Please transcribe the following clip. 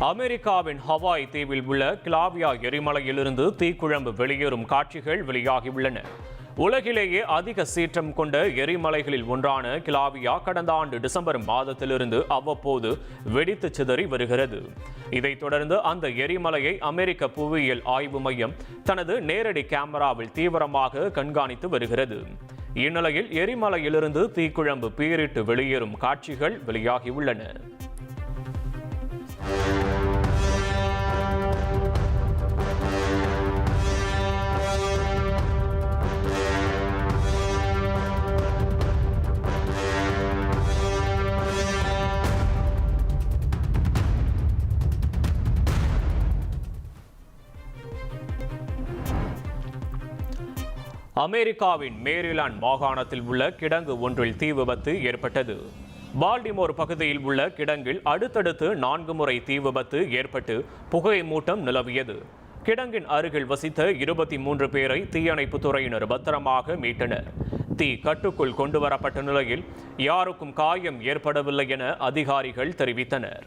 அமெரிக்காவின் ஹவாய் தீவில் உள்ள கிளாவியா எரிமலையிலிருந்து தீக்குழம்பு வெளியேறும் காட்சிகள் வெளியாகியுள்ளன. உலகிலேயே அதிக சீற்றம் கொண்ட எரிமலைகளில் ஒன்றான கிளாவியா கடந்த ஆண்டு டிசம்பர் மாதத்திலிருந்து அவ்வப்போது வெடித்து சிதறி வருகிறது. இதைத் தொடர்ந்து அந்த எரிமலையை அமெரிக்க புவியியல் ஆய்வு மையம் தனது நேரடி கேமராவில் தீவிரமாக கண்காணித்து வருகிறது. இந்நிலையில் எரிமலையிலிருந்து தீக்குழம்பு பீரிட்டு வெளியேறும் காட்சிகள் வெளியாகியுள்ளன. அமெரிக்காவின் மேரிலாந்து மாகாணத்தில் உள்ள கிடங்கு ஒன்றில் தீ விபத்து ஏற்பட்டது. பால்டிமோர் பகுதியில் உள்ள கிடங்கில் அடுத்தடுத்து 4 முறை தீ விபத்து ஏற்பட்டு புகை மூட்டம் நிலவியது. கிடங்கின் அருகில் வசித்த 23 பேரை தீயணைப்பு துறையினர் பத்திரமாக மீட்டனர். தீ கட்டுக்குள் கொண்டு வரப்பட்ட நிலையில் யாருக்கும் காயம் ஏற்படவில்லை என அதிகாரிகள் தெரிவித்தனர்.